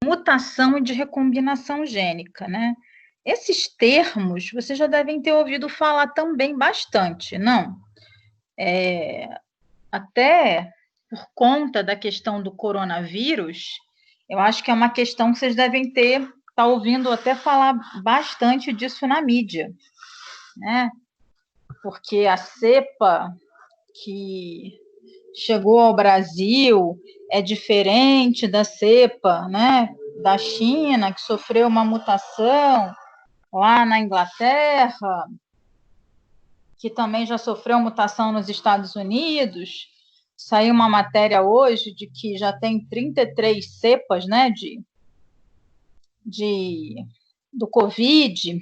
mutação e de recombinação gênica, né? Esses termos vocês já devem ter ouvido falar também bastante, não? Até por conta da questão do coronavírus, eu acho que é uma questão que vocês devem tá ouvindo até falar bastante disso na mídia, né? Porque a cepa que chegou ao Brasil é diferente da cepa, né, da China, que sofreu uma mutação lá na Inglaterra, que também já sofreu mutação nos Estados Unidos. Saiu uma matéria hoje de que já tem 33 cepas, né, do Covid.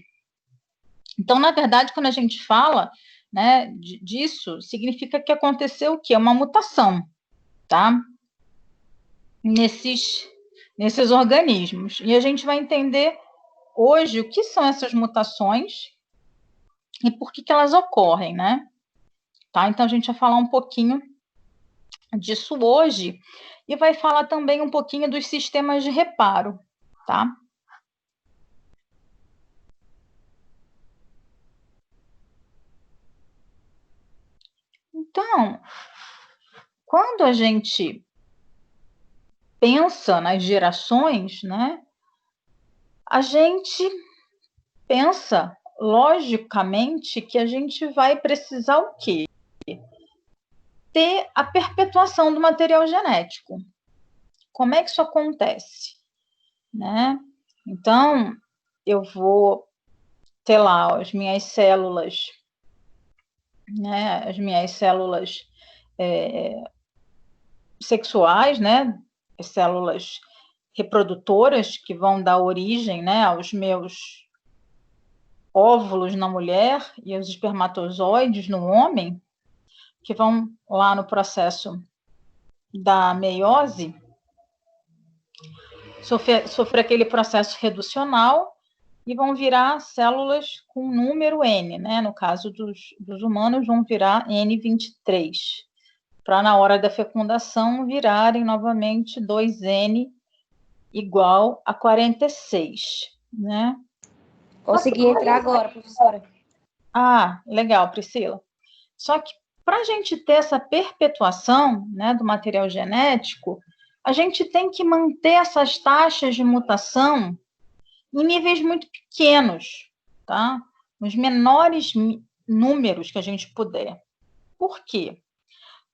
Então, na verdade, quando a gente fala, né, disso, significa que aconteceu o quê? Uma mutação, tá? Nesses organismos. E a gente vai entender hoje o que são essas mutações e por que elas ocorrem, né? Tá? Então, a gente vai falar um pouquinho disso hoje e vai falar também um pouquinho dos sistemas de reparo, tá? Então, quando a gente pensa nas gerações, né, a gente pensa logicamente que a gente vai precisar o quê? Ter a perpetuação do material genético. Como é que isso acontece? Né? Então, eu vou ter lá as minhas células, né? As minhas células sexuais, né? As células reprodutoras que vão dar origem, né, aos meus óvulos na mulher e os espermatozoides no homem, que vão lá no processo da meiose, sofrer aquele processo reducional e vão virar células com número N, né? No caso dos humanos, vão virar N23, para na hora da fecundação virarem novamente 2N igual a 46, né? Consegui entrar agora, professora. Ah, legal, Priscila. Só que para a gente ter essa perpetuação, né, do material genético, a gente tem que manter essas taxas de mutação em níveis muito pequenos, tá? Nos menores números que a gente puder. Por quê?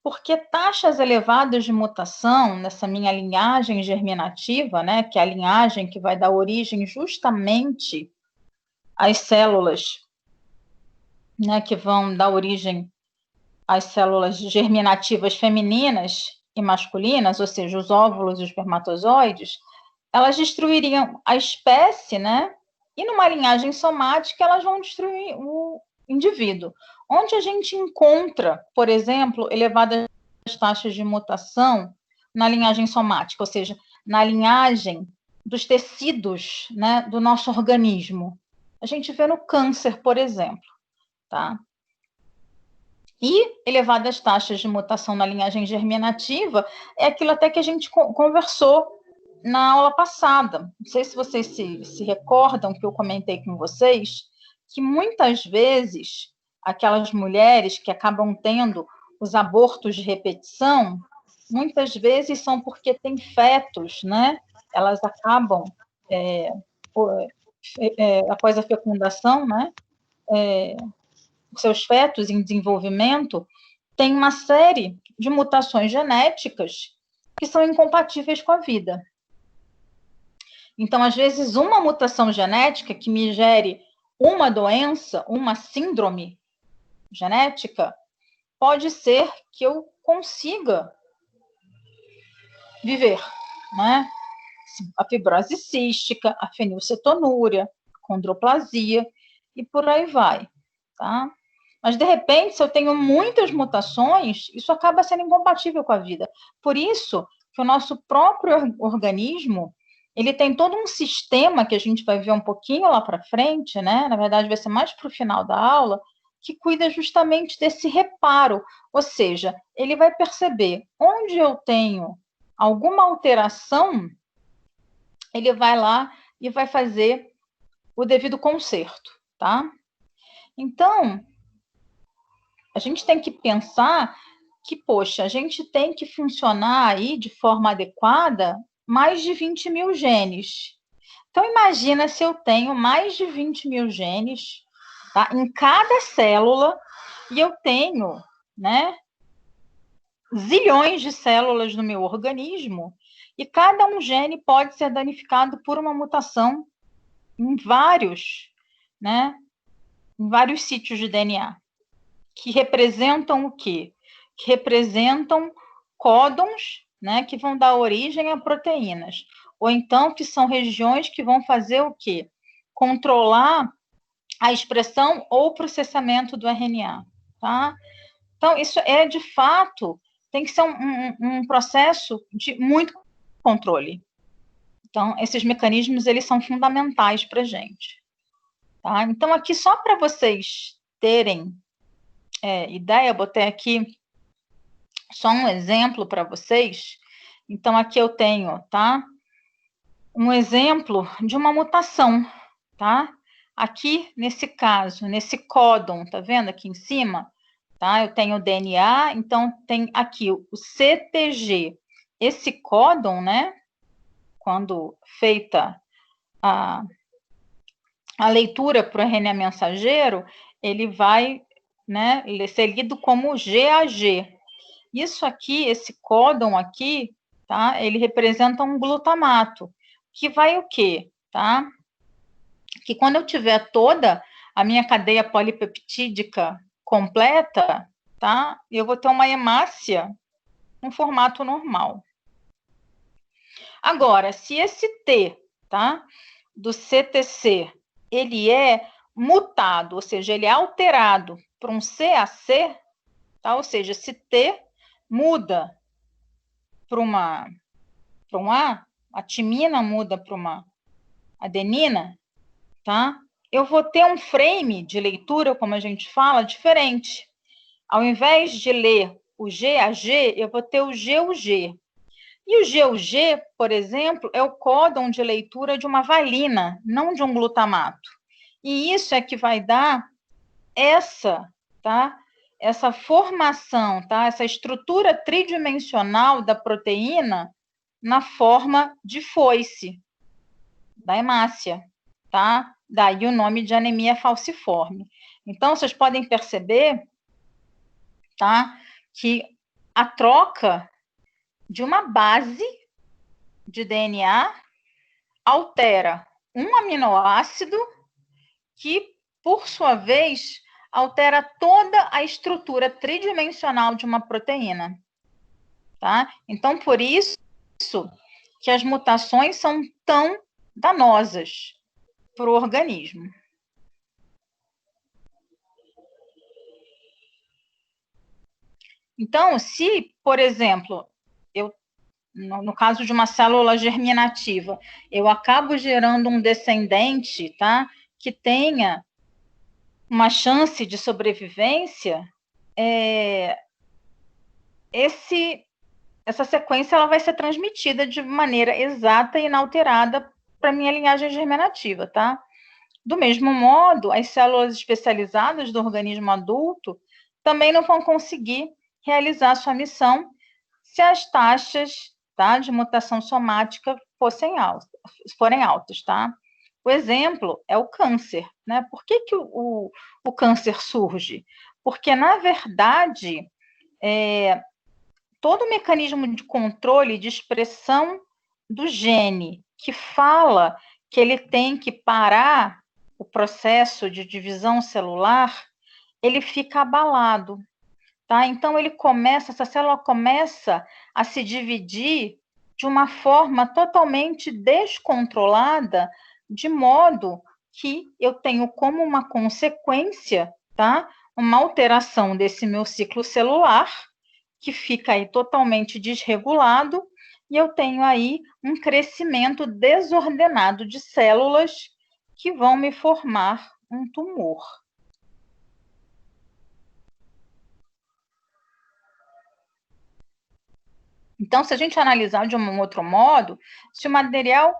Porque taxas elevadas de mutação nessa minha linhagem germinativa, né, que é a linhagem que vai dar origem justamente às células, né, que vão dar origem às células germinativas femininas e masculinas, ou seja, os óvulos e os espermatozoides, elas destruiriam a espécie, né? E numa linhagem somática, elas vão destruir o indivíduo. Onde a gente encontra, por exemplo, elevadas taxas de mutação na linhagem somática, ou seja, na linhagem dos tecidos, né, do nosso organismo. A gente vê no câncer, por exemplo, tá? E elevadas taxas de mutação na linhagem germinativa é aquilo até que a gente conversou na aula passada. Não sei se vocês se recordam que eu comentei com vocês que muitas vezes aquelas mulheres que acabam tendo os abortos de repetição, muitas vezes são porque têm fetos, né? Elas acabam, após a fecundação, né? Seus fetos em desenvolvimento têm uma série de mutações genéticas que são incompatíveis com a vida. Então, às vezes, uma mutação genética que me gere uma doença, uma síndrome genética, pode ser que eu consiga viver, né? A fibrose cística, a fenilcetonúria, condroplasia e por aí vai, tá? Mas, de repente, se eu tenho muitas mutações, isso acaba sendo incompatível com a vida. Por isso que o nosso próprio organismo, ele tem todo um sistema que a gente vai ver um pouquinho lá para frente, né? Na verdade, vai ser mais para o final da aula, que cuida justamente desse reparo. Ou seja, ele vai perceber onde eu tenho alguma alteração ele vai lá e vai fazer o devido conserto, tá? Então, a gente tem que pensar que, poxa, a gente tem que funcionar aí de forma adequada mais de 20 mil genes. Então, imagina se eu tenho mais de 20 mil genes, tá, em cada célula, e eu tenho, né, zilhões de células no meu organismo, e cada um gene pode ser danificado por uma mutação em vários, né, em vários sítios de DNA, que representam o quê? Que representam códons, né, que vão dar origem a proteínas, ou então que são regiões que vão fazer o quê? Controlar a expressão ou processamento do RNA, tá? Então, isso é, de fato, tem que ser um processo de muito controle. Então, esses mecanismos, eles são fundamentais para a gente. Tá? Então, aqui, só para vocês terem ideia, eu botei aqui só um exemplo para vocês. Então, aqui eu tenho, tá? Um exemplo de uma mutação, tá? Aqui, nesse caso, nesse códon, tá vendo aqui em cima? Tá? Eu tenho o DNA, então tem aqui o CTG. Esse códon, né? Quando feita a leitura para o RNA mensageiro, ele vai, né, ser lido como GAG. Isso aqui, esse códon aqui, tá? Ele representa um glutamato, que vai o quê, tá? Que quando eu tiver toda a minha cadeia polipeptídica completa, tá? Eu vou ter uma hemácia no formato normal. Agora, se esse T, tá? Do CTC, ele é mutado, ou seja, ele é alterado para um CAC, tá? Ou seja, esse T muda para um a timina muda para uma adenina, tá? Eu vou ter um frame de leitura, como a gente fala, diferente. Ao invés de ler o GAG, eu vou ter o GUG. E o GUG, por exemplo, é o códon de leitura de uma valina, não de um glutamato. E isso é que vai dar tá? Essa formação, tá? Essa estrutura tridimensional da proteína na forma de foice, da hemácia, tá? Daí o nome de anemia falciforme. Então, vocês podem perceber, tá? Que a troca de uma base de DNA altera um aminoácido que, por sua vez, altera toda a estrutura tridimensional de uma proteína, tá? Então, por isso que as mutações são tão danosas para o organismo. Então, se, por exemplo, no caso de uma célula germinativa, eu acabo gerando um descendente, tá, que tenha uma chance de sobrevivência, essa sequência ela vai ser transmitida de maneira exata e inalterada para a minha linhagem germinativa, tá? Do mesmo modo, as células especializadas do organismo adulto também não vão conseguir realizar sua missão se as taxas, tá, de mutação somática forem altas, tá? O exemplo é o câncer, né? Por que o câncer surge? Porque, na verdade, todo o mecanismo de controle de expressão do gene que fala que ele tem que parar o processo de divisão celular, ele fica abalado, tá? Então essa célula começa a se dividir de uma forma totalmente descontrolada, de modo que eu tenho como uma consequência, tá? Uma alteração desse meu ciclo celular, que fica aí totalmente desregulado, e eu tenho aí um crescimento desordenado de células que vão me formar um tumor. Então, se a gente analisar de um outro modo, se o material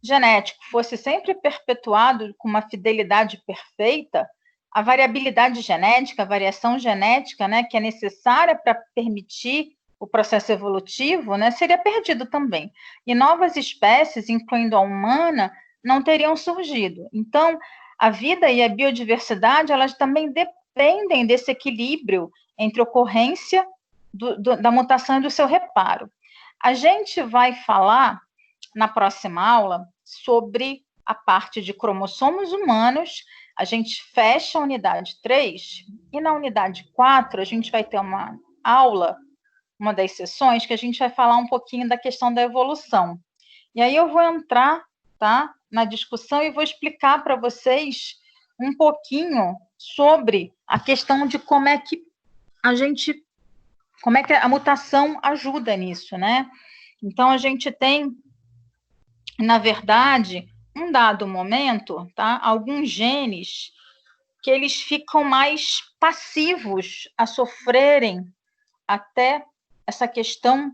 genético fosse sempre perpetuado com uma fidelidade perfeita, a variabilidade genética, a variação genética, né, que é necessária para permitir o processo evolutivo, né, seria perdido também. E novas espécies, incluindo a humana, não teriam surgido. Então, a vida e a biodiversidade, elas também dependem desse equilíbrio entre ocorrência da mutação e do seu reparo. A gente vai falar na próxima aula sobre a parte de cromossomos humanos. A gente fecha a unidade 3 e na unidade 4 a gente vai ter uma aula, uma das sessões, que a gente vai falar um pouquinho da questão da evolução. E aí eu vou entrar, tá, na discussão e vou explicar para vocês um pouquinho sobre a questão de como é que a mutação ajuda nisso, né? Então, a gente tem, na verdade, um dado momento, tá? Alguns genes que eles ficam mais passivos a sofrerem até essa questão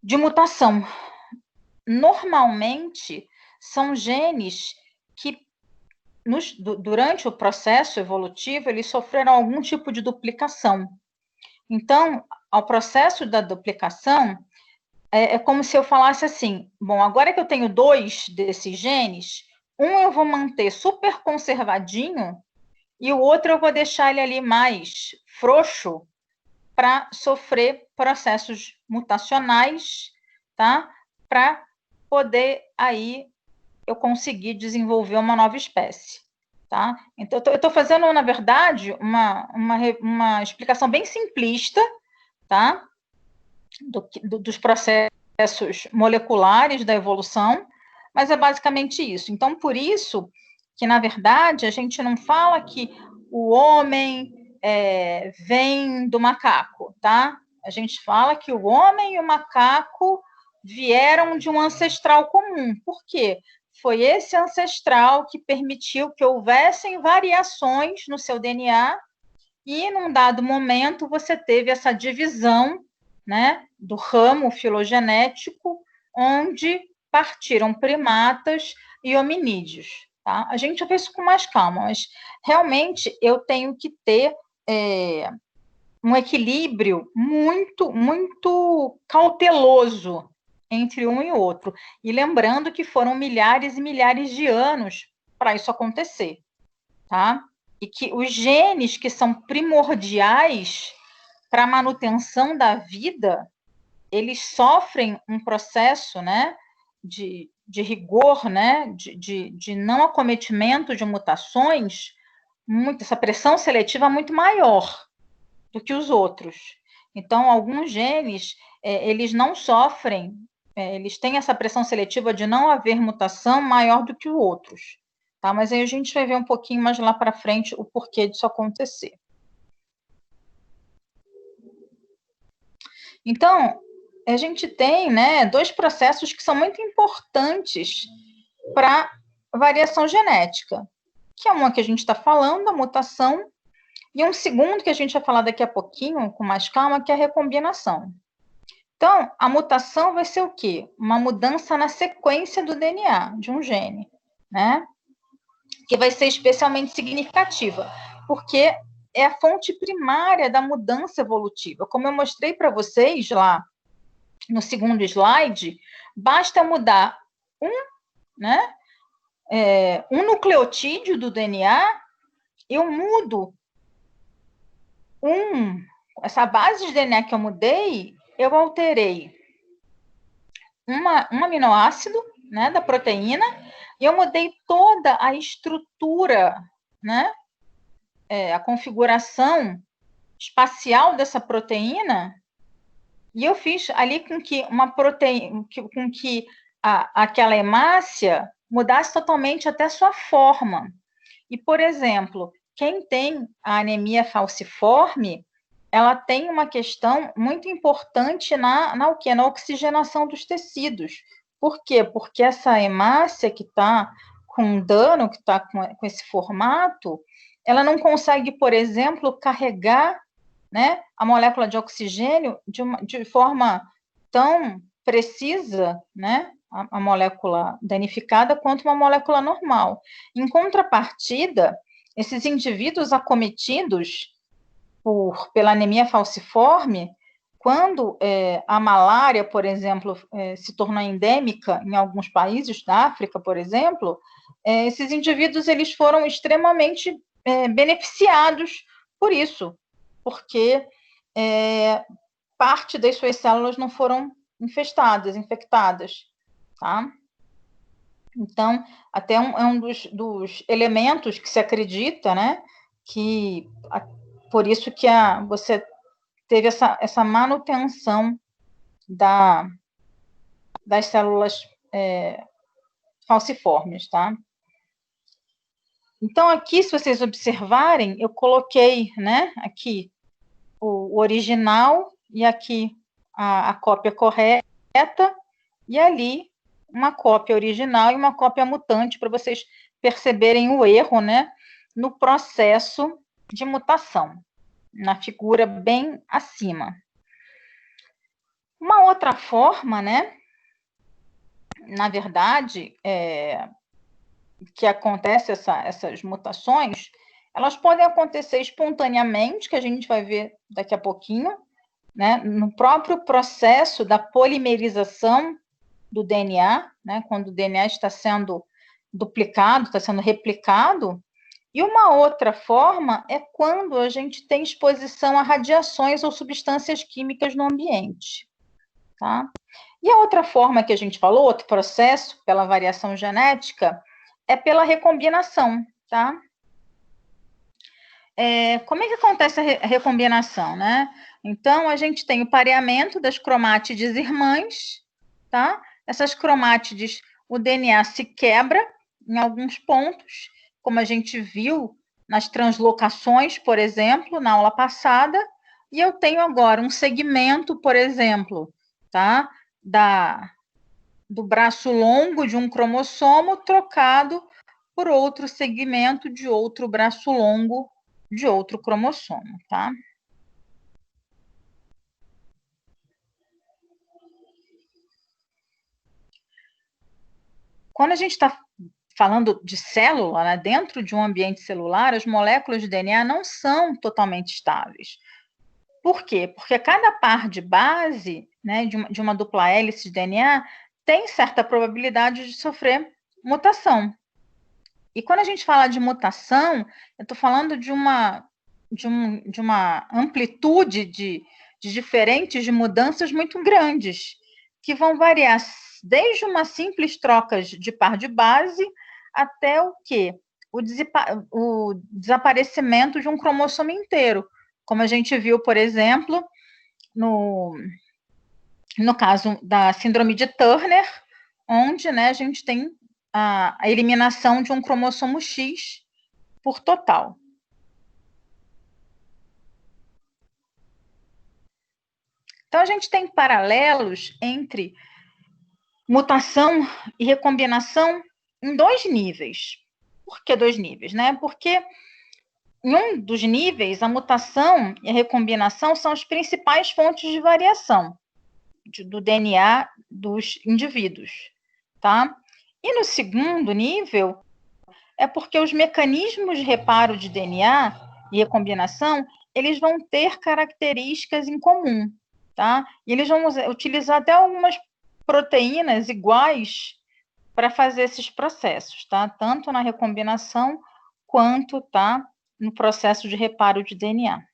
de mutação. Normalmente, são genes que, durante o processo evolutivo, eles sofreram algum tipo de duplicação. Então, ao processo da duplicação, é como se eu falasse assim, bom, agora que eu tenho 2 desses genes, um eu vou manter super conservadinho e o outro eu vou deixar ele ali mais frouxo para sofrer processos mutacionais, tá? Para poder aí eu conseguir desenvolver uma nova espécie, tá? Então, eu estou fazendo, na verdade, uma explicação bem simplista, tá? Dos processos moleculares da evolução, mas é basicamente isso. Então, por isso que, na verdade, a gente não fala que o homem vem do macaco, tá? A gente fala que o homem e o macaco vieram de um ancestral comum. Por quê? Foi esse ancestral que permitiu que houvessem variações no seu DNA e, num dado momento, você teve essa divisão, né, do ramo filogenético, onde partiram primatas e hominídeos. Tá? A gente vê isso com mais calma, mas realmente eu tenho que ter um equilíbrio muito, muito cauteloso entre um e outro. E lembrando que foram milhares e milhares de anos para isso acontecer. Tá? E que os genes que são primordiais para a manutenção da vida, eles sofrem um processo, né, de rigor, né, de não acometimento de mutações, essa pressão seletiva é muito maior do que os outros. Então, alguns genes, eles não sofrem, eles têm essa pressão seletiva de não haver mutação maior do que os outros. Tá? Mas aí a gente vai ver um pouquinho mais lá para frente o porquê disso acontecer. Então, a gente tem, né, 2 processos que são muito importantes para variação genética, que é uma que a gente está falando, a mutação, e um segundo que a gente vai falar daqui a pouquinho, com mais calma, que é a recombinação. Então, a mutação vai ser o quê? Uma mudança na sequência do DNA de um gene, né? Que vai ser especialmente significativa, porque é a fonte primária da mudança evolutiva. Como eu mostrei para vocês lá no segundo slide, basta mudar um nucleotídeo do DNA, eu mudo essa base de DNA que eu mudei, eu alterei um aminoácido, né, da proteína, e eu mudei toda a estrutura, né, a configuração espacial dessa proteína, e eu fiz ali com que uma proteína, com que aquela hemácia mudasse totalmente até sua forma. E, por exemplo, quem tem a anemia falciforme, ela tem uma questão muito importante na oxigenação dos tecidos. Por quê? Porque essa hemácia que está com dano, que está com esse formato, ela não consegue, por exemplo, carregar, né, a molécula de oxigênio de forma tão precisa, né, a molécula danificada quanto uma molécula normal. Em contrapartida, esses indivíduos acometidos pela anemia falciforme, quando a malária, por exemplo, se tornou endêmica em alguns países da África, por exemplo, esses indivíduos eles foram extremamente beneficiados por isso, porque parte das suas células não foram infectadas, tá? Então, até um dos elementos que se acredita, né, que por isso que você teve essa manutenção das células falciformes, tá? Então, aqui, se vocês observarem, eu coloquei, né, aqui o original e aqui a cópia correta, e ali uma cópia original e uma cópia mutante, para vocês perceberem o erro, né, no processo de mutação, na figura bem acima. Uma outra forma, né, na verdade, que acontece essas mutações, elas podem acontecer espontaneamente, que a gente vai ver daqui a pouquinho, né, no próprio processo da polimerização do DNA, né, quando o DNA está sendo duplicado, está sendo replicado. E uma outra forma é quando a gente tem exposição a radiações ou substâncias químicas no ambiente, tá? E a outra forma que a gente falou, outro processo pela variação genética, é pela recombinação, tá? Como é que acontece a recombinação, né? Então, a gente tem o pareamento das cromátides irmãs, tá? Essas cromátides, o DNA se quebra em alguns pontos, como a gente viu nas translocações, por exemplo, na aula passada, e eu tenho agora um segmento, por exemplo, tá? Do braço longo de um cromossomo trocado por outro segmento de outro braço longo de outro cromossomo, tá? Quando a gente está falando de célula, né, dentro de um ambiente celular, as moléculas de DNA não são totalmente estáveis. Por quê? Porque cada par de base, né, de uma dupla hélice de DNA tem certa probabilidade de sofrer mutação. E quando a gente fala de mutação, eu estou falando de uma amplitude de diferentes de mudanças muito grandes, que vão variar desde uma simples troca de par de base até o quê? O desaparecimento de um cromossomo inteiro, como a gente viu, por exemplo, no caso da síndrome de Turner, onde, né, a gente tem a eliminação de um cromossomo X por total. Então, a gente tem paralelos entre mutação e recombinação em 2 níveis. Por que 2 níveis, né? Porque em um dos níveis, a mutação e a recombinação são as principais fontes de variação do DNA dos indivíduos, tá? E no segundo nível, é porque os mecanismos de reparo de DNA e recombinação, eles vão ter características em comum, tá? E eles vão utilizar até algumas proteínas iguais para fazer esses processos, tá? Tanto na recombinação quanto, tá, no processo de reparo de DNA.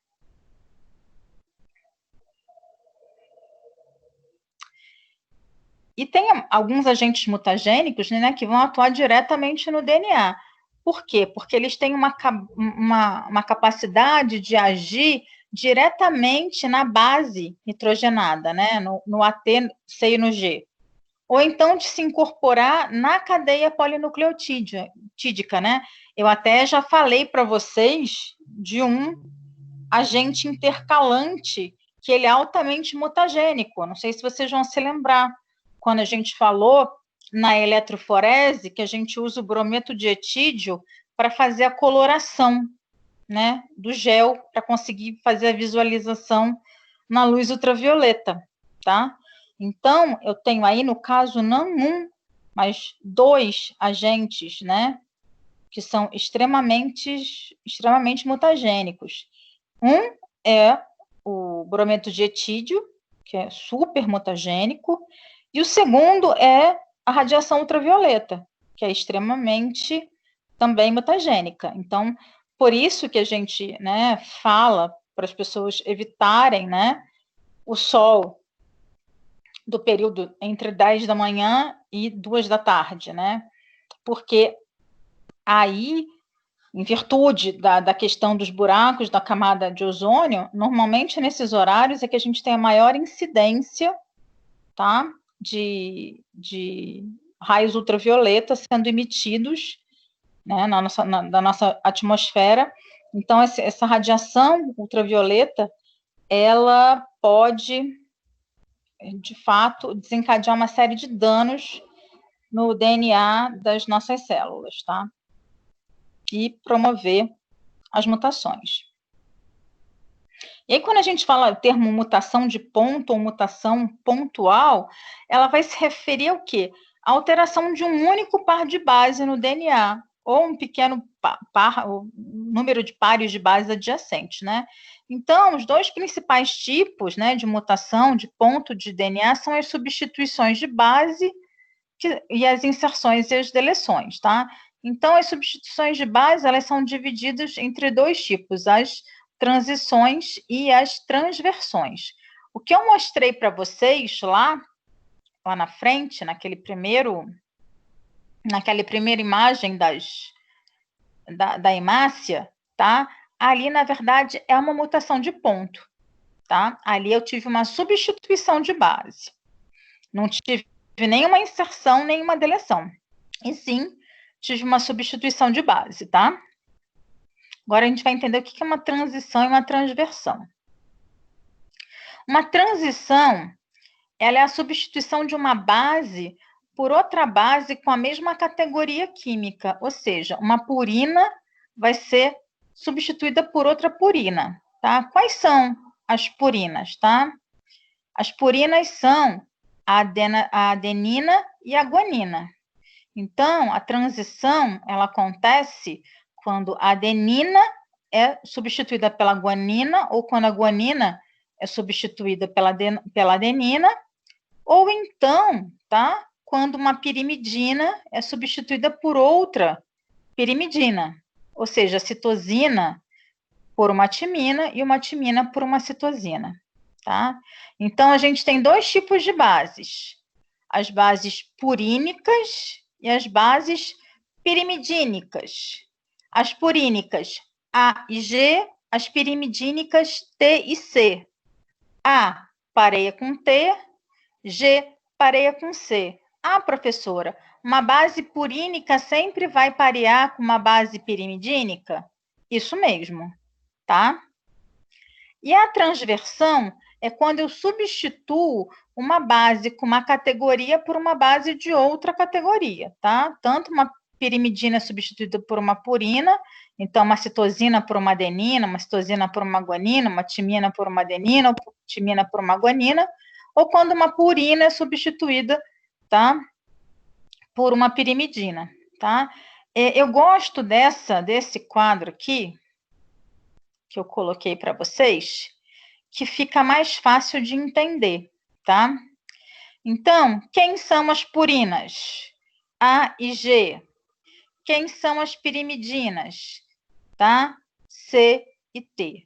E tem alguns agentes mutagênicos, né, que vão atuar diretamente no DNA. Por quê? Porque eles têm uma capacidade de agir diretamente na base nitrogenada, né, no AT, C e no G. Ou então de se incorporar na cadeia polinucleotídica, né? Eu até já falei para vocês de um agente intercalante que ele é altamente mutagênico. Não sei se vocês vão se lembrar, quando a gente falou na eletroforese, que a gente usa o brometo de etídio para fazer a coloração, né, do gel, para conseguir fazer a visualização na luz ultravioleta, tá? Então, eu tenho aí, no caso, não um, mas dois agentes, né, que são extremamente mutagênicos. Um é o brometo de etídio, que é super mutagênico, e o segundo é a radiação ultravioleta, que é extremamente também mutagênica. Então, por isso que a gente, né, fala para as pessoas evitarem, né, o sol do período entre 10 da manhã e 2 da tarde, né? Porque aí, em virtude da questão dos buracos da camada de ozônio, normalmente nesses horários é que a gente tem a maior incidência, tá? De raios ultravioleta sendo emitidos, né, da nossa atmosfera. Então, essa radiação ultravioleta, ela pode, de fato, desencadear uma série de danos no DNA das nossas células, tá? E promover as mutações. E aí, quando a gente fala o termo mutação de ponto ou mutação pontual, ela vai se referir ao quê? A alteração de um único par de base no DNA, ou um pequeno número de pares de bases adjacentes, né? Então, os dois principais tipos, né, de mutação de ponto de DNA são as substituições de base e as inserções e as deleções, tá? Então, as substituições de base, elas são divididas entre dois tipos, as transições e as transversões. O que eu mostrei para vocês lá na frente, naquela primeira imagem da hemácia, tá? Ali, na verdade, é uma mutação de ponto, tá? Ali eu tive uma substituição de base. Não tive nenhuma inserção, nenhuma deleção. E sim, tive uma substituição de base, tá? Agora a gente vai entender o que é uma transição e uma transversão. Uma transição, ela é a substituição de uma base por outra base com a mesma categoria química, ou seja, uma purina vai ser substituída por outra purina, tá? Quais são as purinas, tá? As purinas são a adenina e a guanina. Então, a transição, ela acontece quando a adenina é substituída pela guanina, ou quando a guanina é substituída pela adenina, ou então, tá? Quando uma pirimidina é substituída por outra pirimidina, ou seja, a citosina por uma timina e uma timina por uma citosina, tá? Então, a gente tem dois tipos de bases: as bases purínicas e as bases pirimidínicas. As purínicas A e G, as pirimidínicas T e C. A pareia com T, G pareia com C. Ah, professora, uma base purínica sempre vai parear com uma base pirimidínica? Isso mesmo, tá? E a transversão é quando eu substituo uma base com uma categoria por uma base de outra categoria, tá? Tanto uma pirimidina substituída por uma purina, então uma citosina por uma adenina, uma citosina por uma guanina, uma timina por uma adenina, ou timina por uma guanina, ou quando uma purina é substituída, tá? Por uma pirimidina, tá? Eu gosto desse quadro aqui, que eu coloquei para vocês, que fica mais fácil de entender, tá? Então, quem são as purinas? A e G. Quem são as pirimidinas? Tá? C e T.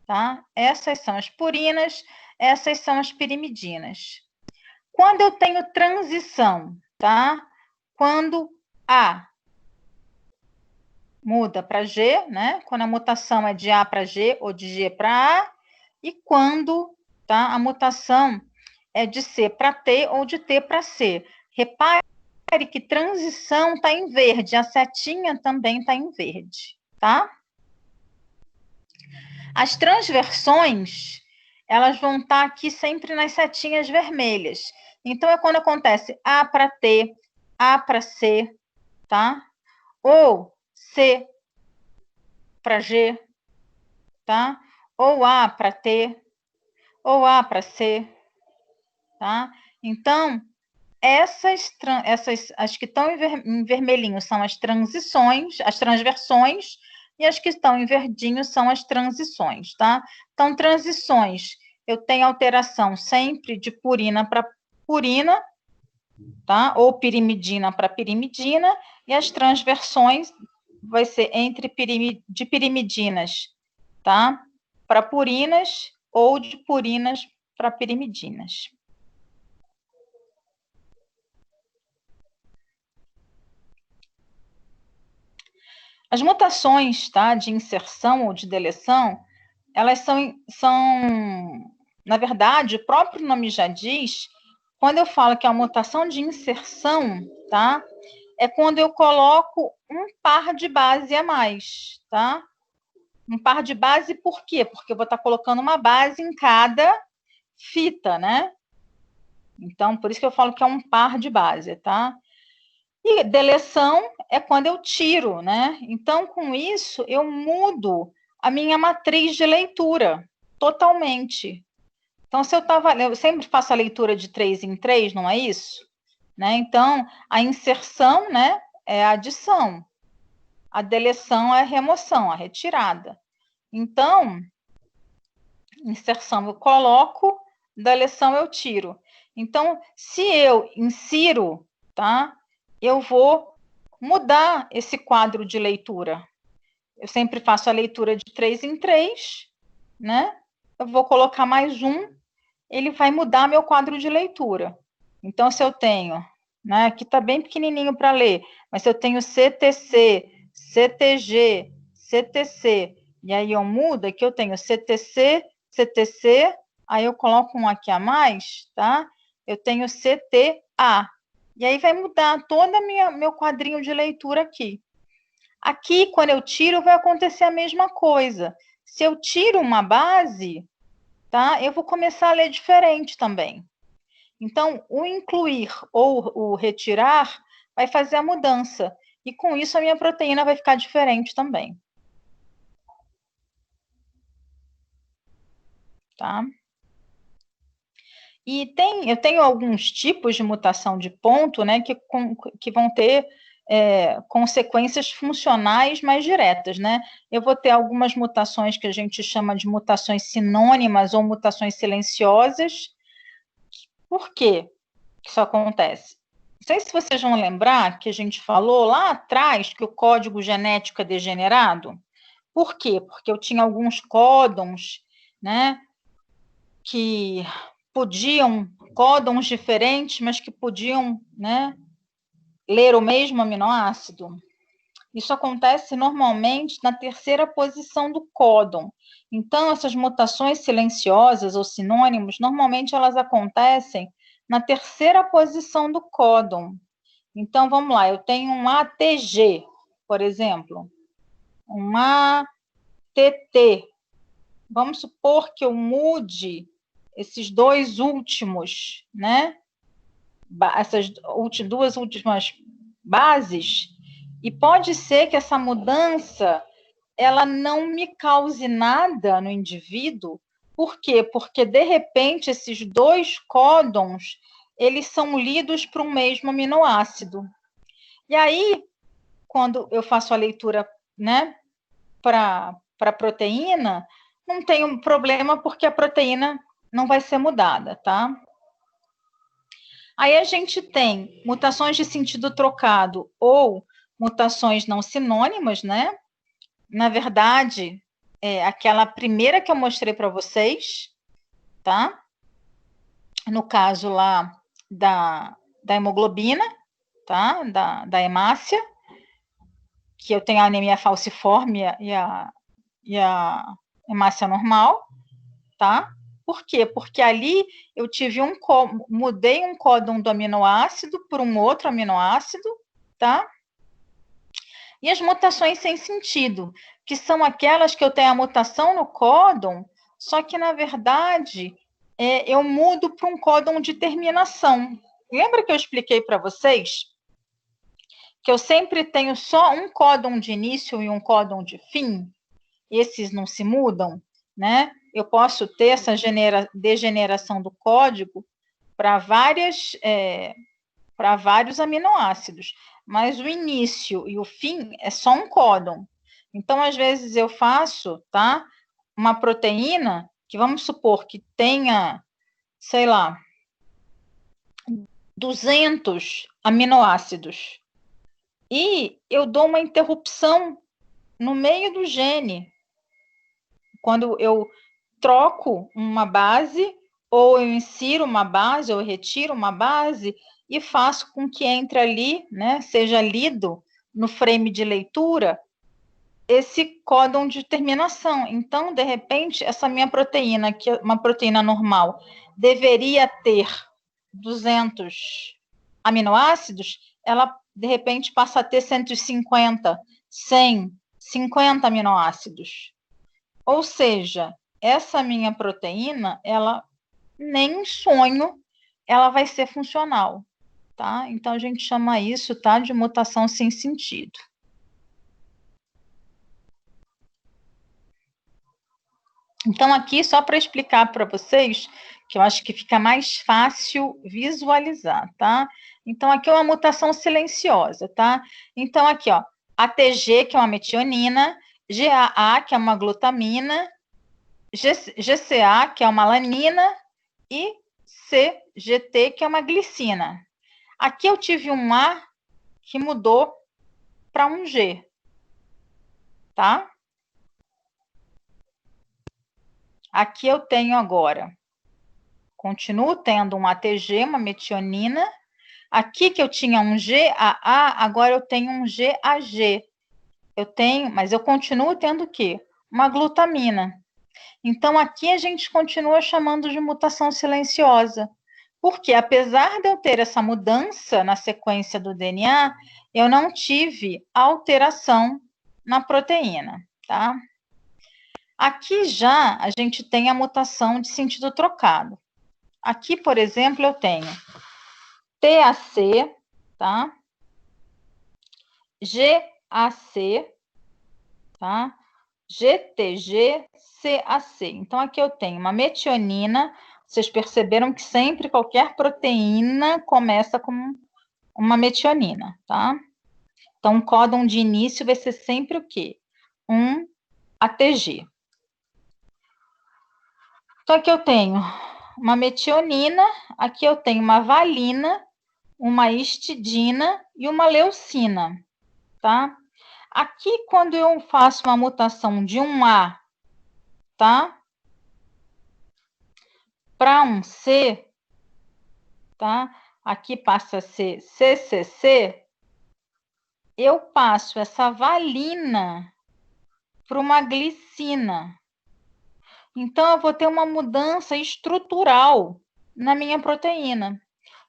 Tá? Essas são as purinas, essas são as pirimidinas. Quando eu tenho transição, tá? Quando A muda para G, né? Quando a mutação é de A para G ou de G para A, e quando, tá, a mutação é de C para T ou de T para C. Repare que transição está em verde, a setinha também está em verde, tá? As transversões, elas vão estar aqui sempre nas setinhas vermelhas. Então, é quando acontece A para T, A para C, tá? Ou C para G, tá? Ou A para T, ou A para C, tá? Então, as que estão em vermelhinho são as transições, as transversões, e as que estão em verdinho são as transições, tá? Então, transições, eu tenho alteração sempre de purina para purina, tá? Ou pirimidina para pirimidina, e as transversões vai ser de pirimidinas, tá? Para purinas ou de purinas para pirimidinas. As mutações, tá, de inserção ou de deleção, elas são, na verdade, o próprio nome já diz, quando eu falo que é uma mutação de inserção, tá, é quando eu coloco um par de base a mais, tá? Um par de base por quê? Porque eu vou estar colocando uma base em cada fita, né? Então, por isso que eu falo que é um par de base, tá? E deleção é quando eu tiro, né? Então, com isso, eu mudo a minha matriz de leitura totalmente. Então, se eu sempre faço a leitura de 3 em 3, não é isso? Né? Então, a inserção, né, é a adição. A deleção é a remoção, a retirada. Então, inserção eu coloco, deleção eu tiro. Então, se eu insiro, tá? Eu vou mudar esse quadro de leitura. Eu sempre faço a leitura de 3 em 3, né? Eu vou colocar mais um, ele vai mudar meu quadro de leitura. Então, se eu tenho, né? Aqui está bem pequenininho para ler, mas se eu tenho CTC, CTG, CTC, e aí eu mudo, aqui eu tenho CTC, CTC, aí eu coloco um aqui a mais, tá? Eu tenho CTA. E aí vai mudar todo meu quadrinho de leitura aqui. Aqui, quando eu tiro, vai acontecer a mesma coisa. Se eu tiro uma base, tá? Eu vou começar a ler diferente também. Então, o incluir ou o retirar vai fazer a mudança. E com isso a minha proteína vai ficar diferente também. Tá? E eu tenho alguns tipos de mutação de ponto, né, que vão ter consequências funcionais mais diretas, né? Eu vou ter algumas mutações que a gente chama de mutações sinônimas ou mutações silenciosas. Por quê que isso acontece? Não sei se vocês vão lembrar que a gente falou lá atrás que o código genético é degenerado. Por quê? Porque eu tinha alguns códons, né, que códons diferentes, mas que podiam, né, ler o mesmo aminoácido. Isso acontece normalmente na terceira posição do códon. Então, essas mutações silenciosas ou sinônimos, normalmente elas acontecem na terceira posição do códon. Então, vamos lá, eu tenho um ATG, por exemplo, um ATT. Vamos supor que eu mude esses dois últimos, né? Essas duas últimas bases, e pode ser que essa mudança ela não me cause nada no indivíduo. Por quê? Porque, de repente, esses dois códons, eles são lidos para um mesmo aminoácido. E aí, quando eu faço a leitura, né, para a proteína, não tem um problema, porque a proteína não vai ser mudada, tá? Aí a gente tem mutações de sentido trocado ou mutações não sinônimas, né? Na verdade, aquela primeira que eu mostrei para vocês, tá? No caso lá da hemoglobina, tá? Da hemácia, que eu tenho a anemia falciforme e a hemácia normal, tá? Por quê? Porque ali eu mudei um códon do aminoácido por um outro aminoácido, tá? E as mutações sem sentido, que são aquelas que eu tenho a mutação no códon, só que, na verdade, eu mudo para um códon de terminação. Lembra que eu expliquei para vocês que eu sempre tenho só um códon de início e um códon de fim? Esses não se mudam, né? Eu posso ter essa degeneração do código para vários aminoácidos, mas o início e o fim é só um códon. Então, às vezes, eu faço, tá, uma proteína que vamos supor que tenha, sei lá, 200 aminoácidos. E eu dou uma interrupção no meio do gene. Quando eu troco uma base, ou eu insiro uma base, ou eu retiro uma base, e faço com que entre ali, né, seja lido no frame de leitura, esse códon de terminação. Então, de repente, essa minha proteína, que é uma proteína normal, deveria ter 200 aminoácidos, ela, de repente, passa a ter 150, 100, 50 aminoácidos. Ou seja, essa minha proteína, ela nem em sonho ela vai ser funcional, tá? Então, a gente chama isso, tá, de mutação sem sentido. Então, aqui, só para explicar para vocês, que eu acho que fica mais fácil visualizar, tá? Então, aqui é uma mutação silenciosa, tá? Então, aqui, ó, ATG, que é uma metionina, GAA, que é uma glutamina, GCA, que é uma alanina, e CGT, que é uma glicina. Aqui eu tive um A que mudou para um G, tá? Aqui eu tenho agora, continuo tendo um ATG, uma metionina. Aqui que eu tinha um GAA, agora eu tenho um GAG. Eu tenho, mas eu continuo tendo o quê? Uma glutamina. Então, aqui a gente continua chamando de mutação silenciosa. Porque, apesar de eu ter essa mudança na sequência do DNA, eu não tive alteração na proteína, tá? Aqui já a gente tem a mutação de sentido trocado. Aqui, por exemplo, eu tenho TAC, tá? GAC, tá? GTG, CAC. Então, aqui eu tenho uma metionina. Vocês perceberam que sempre qualquer proteína começa com uma metionina, tá? Então, o códon de início vai ser sempre o quê? Um ATG. Então, aqui eu tenho uma metionina, aqui eu tenho uma valina, uma histidina e uma leucina, tá? Aqui, quando eu faço uma mutação de um A, tá? Para um C, tá? Aqui passa a ser CCC, eu passo essa valina para uma glicina. Então, eu vou ter uma mudança estrutural na minha proteína,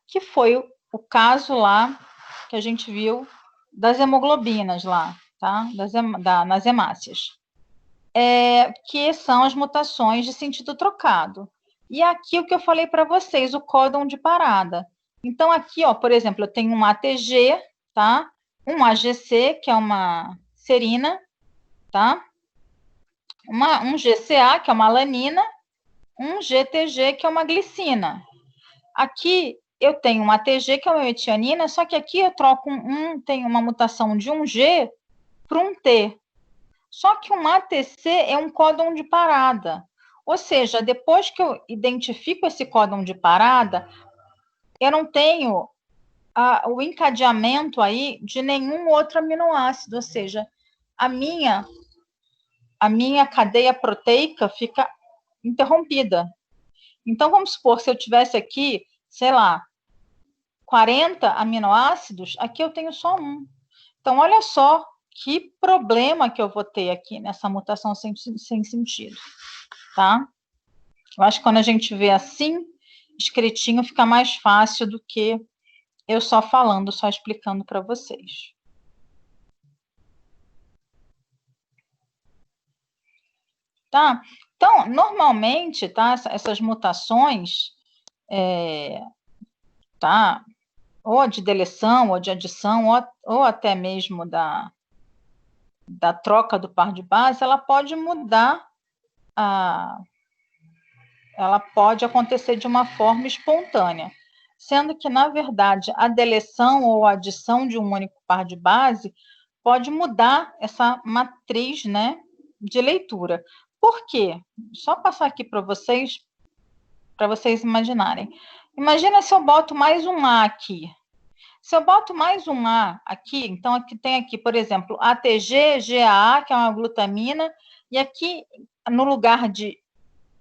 que foi o caso lá que a gente viu das hemoglobinas lá, tá? Nas hemácias. Que são as mutações de sentido trocado. E aqui o que eu falei para vocês, o códon de parada. Então, aqui, ó, por exemplo, eu tenho um ATG, tá? Um AGC, que é uma serina, tá? Um GCA, que é uma alanina, um GTG, que é uma glicina. Aqui eu tenho um ATG, que é uma metionina, só que aqui eu troco tem uma mutação de um G para um T. Só que um ATC é um códon de parada. Ou seja, depois que eu identifico esse códon de parada, eu não tenho o encadeamento aí de nenhum outro aminoácido. Ou seja, a minha cadeia proteica fica interrompida. Então, vamos supor, se eu tivesse aqui, sei lá, 40 aminoácidos, aqui eu tenho só um. Então, olha só que problema que eu vou ter aqui nessa mutação sem sentido, tá? Eu acho que quando a gente vê assim, escritinho, fica mais fácil do que eu só falando, só explicando para vocês. Tá? Então, normalmente, tá? Essas mutações, tá? Ou de deleção, ou de adição, ou até mesmo da troca do par de base, ela pode mudar, ela pode acontecer de uma forma espontânea. sendo que, na verdade, a deleção ou a adição de um único par de base pode mudar essa matriz, né, de leitura. Por quê? Só passar aqui para vocês imaginarem. Imagina se eu boto mais um A aqui. Se eu boto mais um A aqui, então aqui tem aqui, por exemplo, ATG, GAA, que é uma glutamina, e aqui no lugar de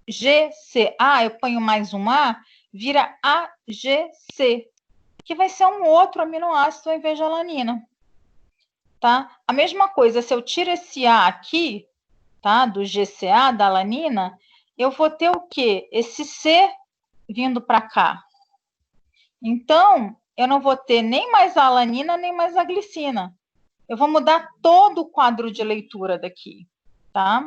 GCA, eu ponho mais um A, vira AGC, que vai ser um outro aminoácido ao invés de alanina. Tá? A mesma coisa, se eu tiro esse A aqui, tá, do GCA, da alanina, eu vou ter o quê? Esse C vindo para cá. Então, eu não vou ter nem mais a alanina, nem mais a glicina. Eu vou mudar todo o quadro de leitura daqui, tá?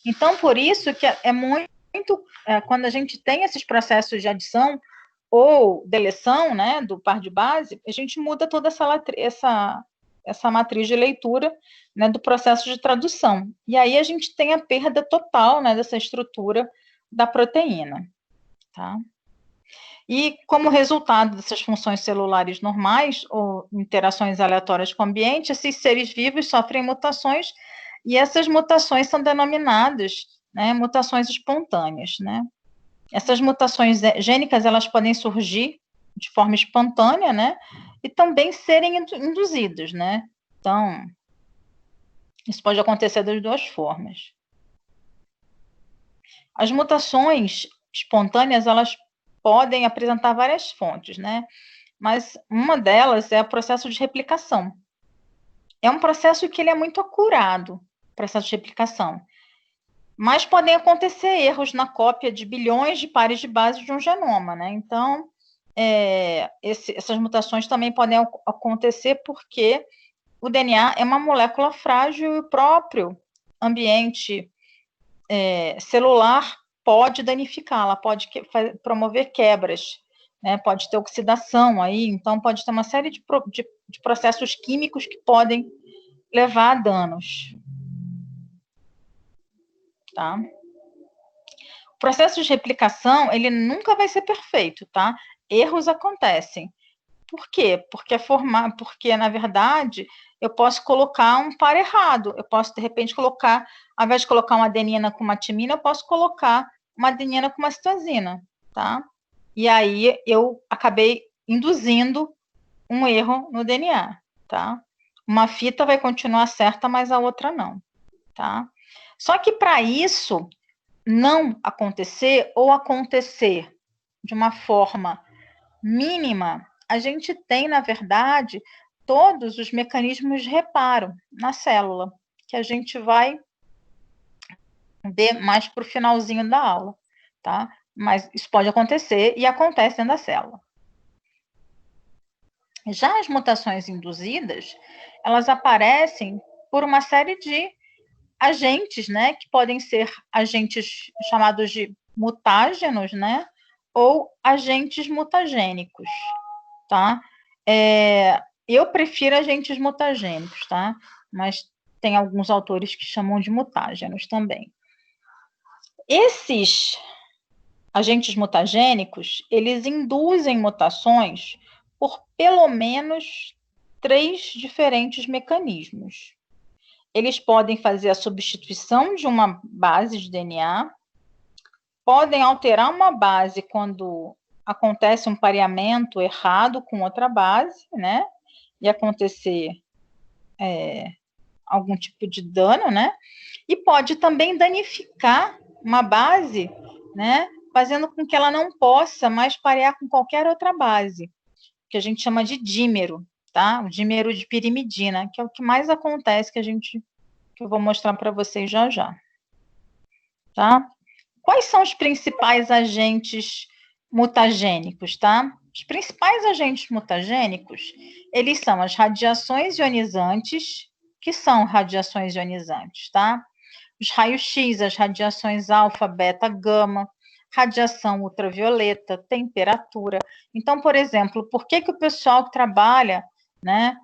Então, por isso que é muito... quando a gente tem esses processos de adição ou deleção, né, do par de base, a gente muda toda essa matriz de leitura, né, do processo de tradução. E aí a gente tem a perda total, né, dessa estrutura da proteína. Tá? E como resultado dessas funções celulares normais ou interações aleatórias com o ambiente, esses seres vivos sofrem mutações e essas mutações são denominadas, né, mutações espontâneas, né? Essas mutações gênicas, elas podem surgir de forma espontânea, né? E também serem induzidas, né? Então, isso pode acontecer das duas formas. As mutações espontâneas, elas podem apresentar várias fontes, né? Mas uma delas é o processo de replicação. É um processo que ele é muito acurado, processo de replicação. Mas podem acontecer erros na cópia de bilhões de pares de base de um genoma, né? Então, essas mutações também podem acontecer porque o DNA é uma molécula frágil e o próprio ambiente celular pode danificá-la, pode promover quebras, né? Pode ter oxidação aí, então pode ter uma série de processos químicos que podem levar a danos. Tá? O processo de replicação, ele nunca vai ser perfeito, tá? Erros acontecem. Por quê? Porque, na verdade, eu posso colocar um par errado. Eu posso, de repente, colocar, ao invés de colocar uma adenina com uma timina, eu posso colocar uma adenina com uma citosina, tá? E aí eu acabei induzindo um erro no DNA, tá? Uma fita vai continuar certa, mas a outra não, tá? Só que para isso não acontecer ou acontecer de uma forma mínima, a gente tem, na verdade, todos os mecanismos de reparo na célula, que a gente vai ver mais para o finalzinho da aula, tá? Mas isso pode acontecer e acontece dentro da célula. Já as mutações induzidas, elas aparecem por uma série de agentes, né? Que podem ser agentes chamados de mutágenos, né? Ou agentes mutagênicos, tá? Eu prefiro agentes mutagênicos, tá? Mas tem alguns autores que chamam de mutágenos também. Esses agentes mutagênicos, eles induzem mutações por pelo menos 3 diferentes mecanismos. Eles podem fazer a substituição de uma base de DNA, podem alterar uma base quando acontece um pareamento errado com outra base, né? E acontecer algum tipo de dano, né? E pode também danificar uma base, né? Fazendo com que ela não possa mais parear com qualquer outra base, que a gente chama de dímero, tá? O dímero de pirimidina, que é o que mais acontece, que eu vou mostrar para vocês já já. Tá? Quais são os principais agentes mutagênicos, tá? Os principais agentes mutagênicos, eles são as radiações ionizantes, que são radiações ionizantes, tá? Os raios-x, as radiações alfa, beta, gama, radiação ultravioleta, temperatura. Então, por exemplo, por que o pessoal que trabalha, né,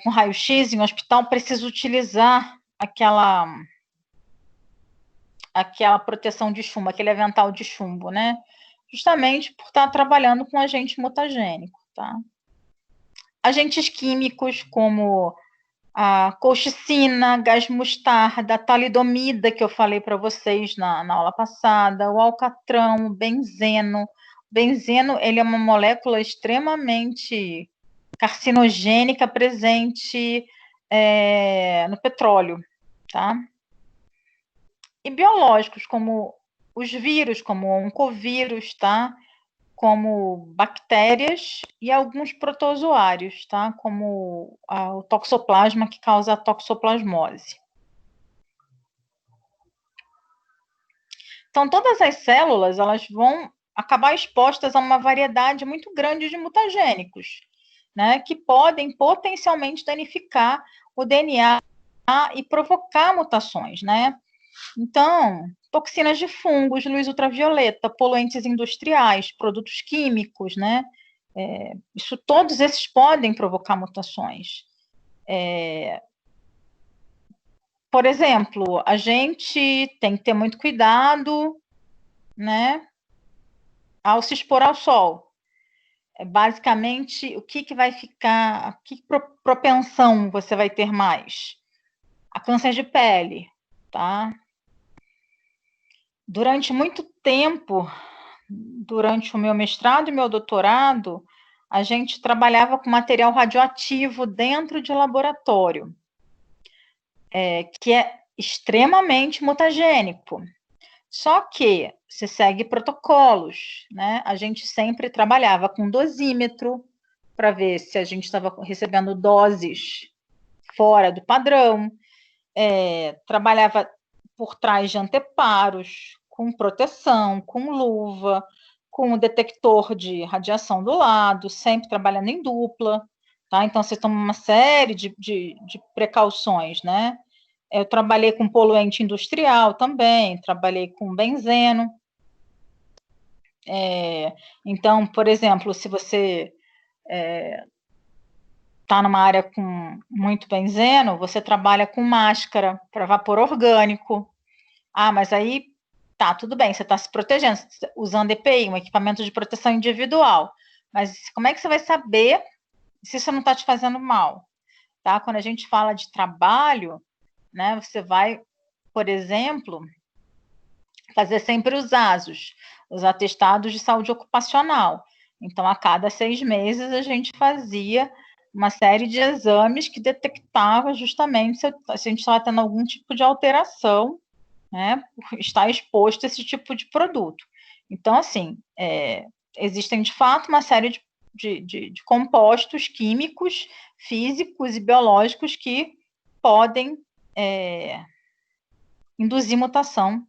com raio-x em um hospital precisa utilizar aquela proteção de chumbo, aquele avental de chumbo, né? Justamente por estar trabalhando com agente mutagênico, tá? Agentes químicos como a colchicina, gás mostarda, a talidomida, que eu falei para vocês na aula passada, o alcatrão, o benzeno. O benzeno, ele é uma molécula extremamente carcinogênica presente no petróleo, tá? E biológicos, como os vírus, como o oncovírus, tá? Como bactérias e alguns protozoários, tá? Como o toxoplasma, que causa a toxoplasmose. Então, todas as células, elas vão acabar expostas a uma variedade muito grande de mutagênicos, né? Que podem potencialmente danificar o DNA e provocar mutações, né? Então, toxinas de fungos, luz ultravioleta, poluentes industriais, produtos químicos, né? Todos esses podem provocar mutações. Por exemplo, a gente tem que ter muito cuidado, né? Ao se expor ao sol. Basicamente, o que vai ficar, que propensão você vai ter mais? A câncer de pele, tá? Durante muito tempo, durante o meu mestrado e meu doutorado, a gente trabalhava com material radioativo dentro de laboratório, que é extremamente mutagênico. Só que se segue protocolos, né? A gente sempre trabalhava com dosímetro para ver se a gente estava recebendo doses fora do padrão, trabalhava por trás de anteparos, com proteção, com luva, com o detector de radiação do lado, sempre trabalhando em dupla, tá? Então, você toma uma série de precauções, né? Eu trabalhei com poluente industrial também, trabalhei com benzeno. Então, por exemplo, se você está numa área com muito benzeno, você trabalha com máscara para vapor orgânico. Ah, mas aí tá, tudo bem, você está se protegendo, usando EPI, um equipamento de proteção individual. Mas como é que você vai saber se isso não está te fazendo mal? Tá? Quando a gente fala de trabalho, né, você vai, por exemplo, fazer sempre os ASOS, os atestados de saúde ocupacional. Então, a cada 6 meses, a gente fazia uma série de exames que detectava justamente se a gente estava tendo algum tipo de alteração, né, por estar exposto a esse tipo de produto. Então, assim, existem, de fato, uma série de compostos químicos, físicos e biológicos que podem induzir mutação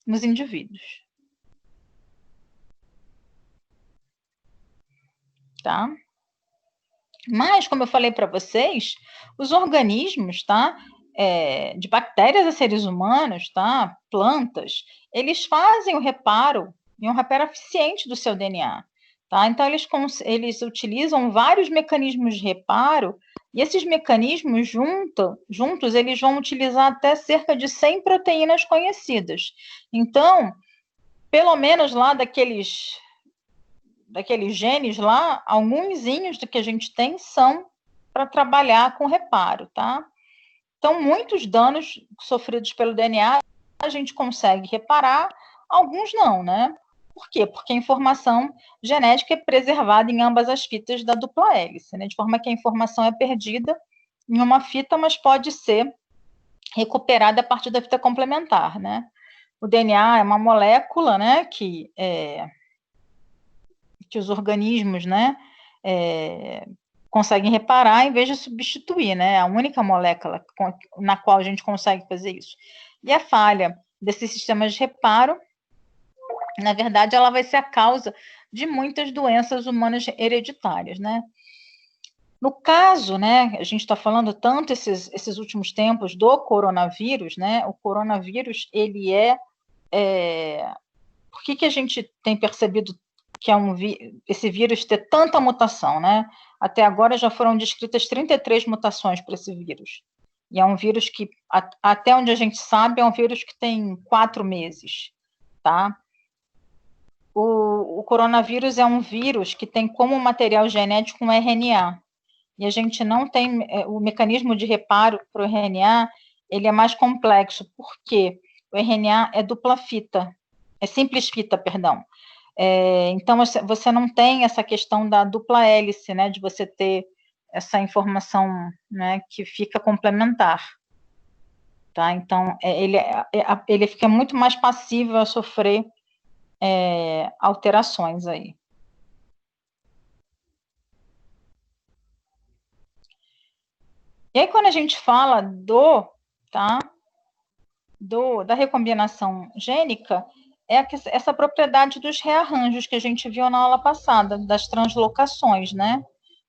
nos indivíduos. Tá? Mas, como eu falei para vocês, os organismos, tá? De bactérias a seres humanos, tá? Plantas, eles fazem o reparo, e um reparo eficiente do seu DNA. Tá? Então, eles utilizam vários mecanismos de reparo, e esses mecanismos juntos, eles vão utilizar até cerca de 100 proteínas conhecidas. Então, pelo menos lá daqueles genes lá, alguns do que a gente tem são para trabalhar com reparo, tá? Então, muitos danos sofridos pelo DNA a gente consegue reparar, alguns não, né? Por quê? Porque a informação genética é preservada em ambas as fitas da dupla hélice, né? De forma que a informação é perdida em uma fita, mas pode ser recuperada a partir da fita complementar, né? O DNA é uma molécula, né, que os organismos, né, conseguem reparar em vez de substituir, né? A única molécula na qual a gente consegue fazer isso. E a falha desses sistemas de reparo, na verdade, ela vai ser a causa de muitas doenças humanas hereditárias, né? No caso, né, a gente está falando tanto esses últimos tempos do coronavírus, né? O coronavírus, ele por que a gente tem percebido que esse vírus ter tanta mutação, né? Até agora já foram descritas 33 mutações para esse vírus. E é um vírus que, até onde a gente sabe, é um vírus que tem 4 meses, tá? O coronavírus é um vírus que tem como material genético um RNA, e a gente não tem, o mecanismo de reparo para o RNA, ele é mais complexo, porque o RNA é dupla fita, é simples fita, perdão. Então, você não tem essa questão da dupla hélice, né, de você ter essa informação, né, que fica complementar. Tá? Então, ele fica muito mais passível a sofrer alterações aí. E aí, quando a gente fala da recombinação gênica, é essa propriedade dos rearranjos que a gente viu na aula passada, das translocações, né?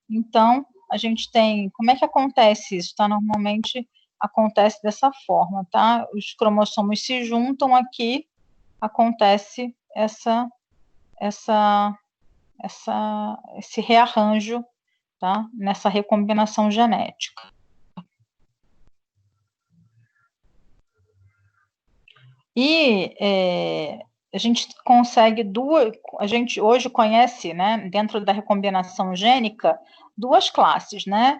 Então, a gente tem... Como é que acontece isso? Tá? Normalmente acontece dessa forma, tá? Os cromossomos se juntam aqui, acontece esse rearranjo, tá? Nessa recombinação genética. E a gente consegue a gente hoje conhece, né, dentro da recombinação gênica, duas classes, né?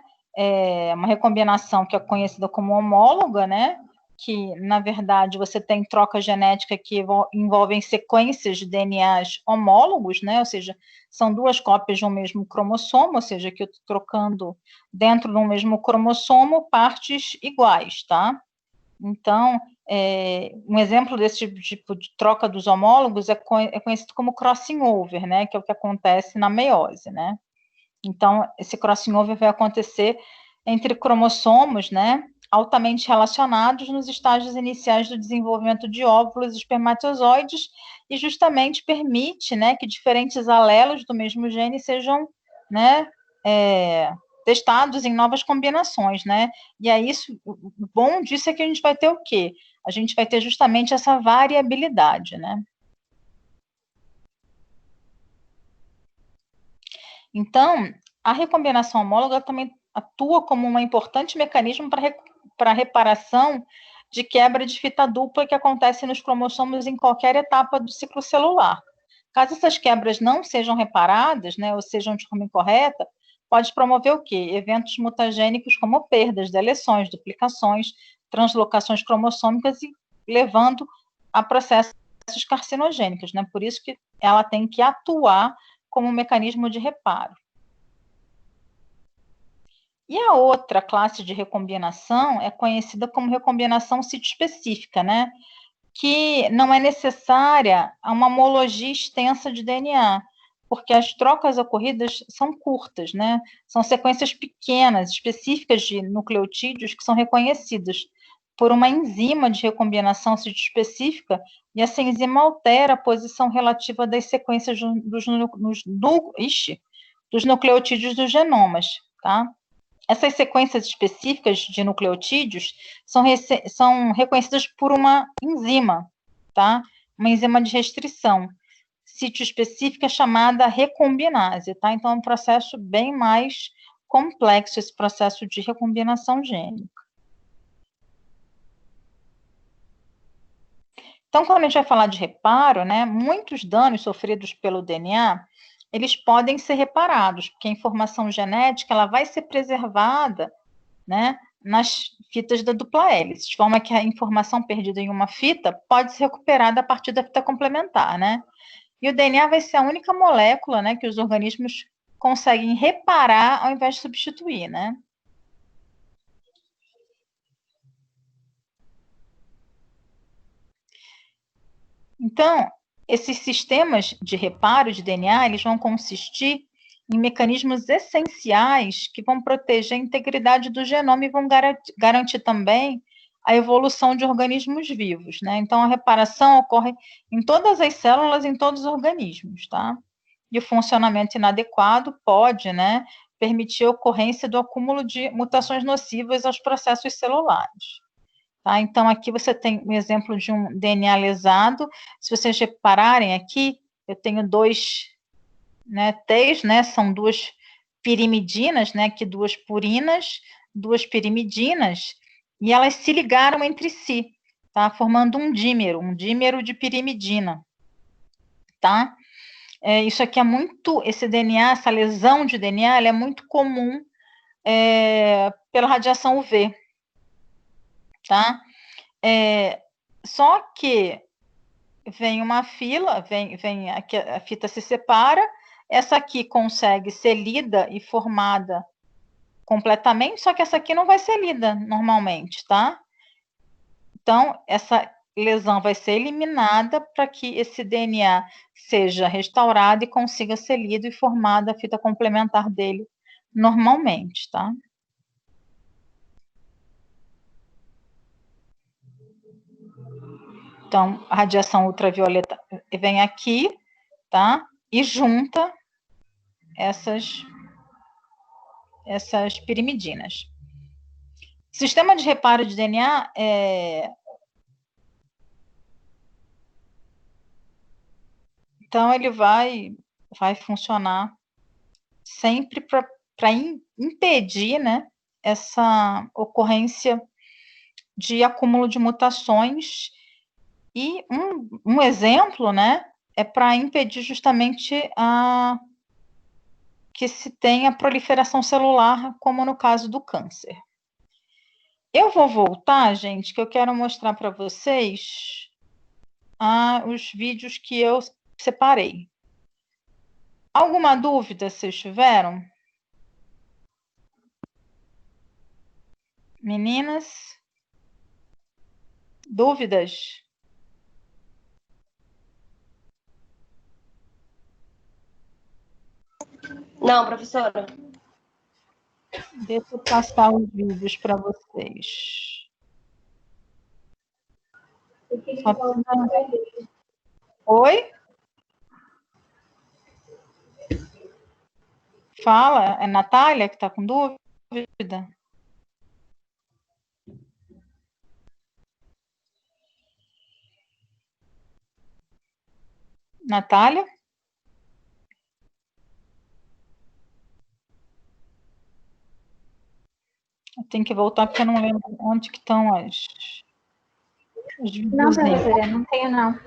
Uma recombinação que é conhecida como homóloga, né? Que, na verdade, você tem troca genética que envolvem sequências de DNAs homólogos, né? Ou seja, são duas cópias de um mesmo cromossomo, ou seja, que eu estou trocando dentro de um mesmo cromossomo partes iguais, tá? Então, um exemplo desse tipo de troca dos homólogos é conhecido como crossing over, né? Que é o que acontece na meiose, né? Então, esse crossing over vai acontecer entre cromossomos, né? Altamente relacionados nos estágios iniciais do desenvolvimento de óvulos e espermatozoides, e justamente permite, né, que diferentes alelos do mesmo gene sejam, né, testados em novas combinações, né? E aí, o bom disso é que a gente vai ter o quê? A gente vai ter justamente essa variabilidade, né? Então, a recombinação homóloga também atua como um importante mecanismo para a reparação de quebra de fita dupla que acontece nos cromossomos em qualquer etapa do ciclo celular. Caso essas quebras não sejam reparadas, né, ou sejam de forma incorreta, pode promover o quê? Eventos mutagênicos como perdas, deleções, duplicações, translocações cromossômicas e levando a processos carcinogênicos, né? Por isso que ela tem que atuar como um mecanismo de reparo. E a outra classe de recombinação é conhecida como recombinação sítio-específica, né? Que não é necessária a uma homologia extensa de DNA, porque as trocas ocorridas são curtas, né? São sequências pequenas, específicas de nucleotídeos que são reconhecidas por uma enzima de recombinação sítio-específica, e essa enzima altera a posição relativa das sequências dos nucleotídeos dos genomas, tá? Essas sequências específicas de nucleotídeos são reconhecidas por uma enzima, tá? Uma enzima de restrição, sítio específica chamada recombinase, tá? Então, é um processo bem mais complexo, esse processo de recombinação gênica. Então, quando a gente vai falar de reparo, né, muitos danos sofridos pelo DNA, eles podem ser reparados, porque a informação genética ela vai ser preservada, né, nas fitas da dupla hélice, de forma que a informação perdida em uma fita pode ser recuperada a partir da fita complementar, né? E o DNA vai ser a única molécula, né, que os organismos conseguem reparar ao invés de substituir, né? Então, esses sistemas de reparo de DNA, eles vão consistir em mecanismos essenciais que vão proteger a integridade do genoma e vão garantir também a evolução de organismos vivos, né? Então, a reparação ocorre em todas as células, em todos os organismos, tá? E o funcionamento inadequado pode, né, permitir a ocorrência do acúmulo de mutações nocivas aos processos celulares. Tá? Então, aqui você tem um exemplo de um DNA lesado. Se vocês repararem aqui, eu tenho dois, né, T's, né, são duas pirimidinas, né, aqui duas purinas, duas pirimidinas, e elas se ligaram entre si, tá? Formando um dímero de pirimidina, tá? Isso aqui é muito, esse DNA, essa lesão de DNA, ela é muito comum pela radiação UV, tá? Só que vem uma fila, vem aqui, a fita se separa, essa aqui consegue ser lida e formada completamente, só que essa aqui não vai ser lida normalmente, tá? Então, essa lesão vai ser eliminada para que esse DNA seja restaurado e consiga ser lido e formada a fita complementar dele normalmente, tá? Então, a radiação ultravioleta vem aqui, tá? E junta essas pirimidinas. Sistema de reparo de DNA então ele vai funcionar sempre para impedir, né, essa ocorrência de acúmulo de mutações. E um exemplo, né, é para impedir justamente que se tenha proliferação celular, como no caso do câncer. Eu vou voltar, gente, que eu quero mostrar para vocês os vídeos que eu separei. Alguma dúvida vocês tiveram? Meninas? Dúvidas? Não, professora. Deixa eu passar os vídeos para vocês. Oi? Fala, é Natália que está com dúvida? Natália? Eu tenho que voltar porque eu não lembro onde que estão as Não, professora, não tenho, não.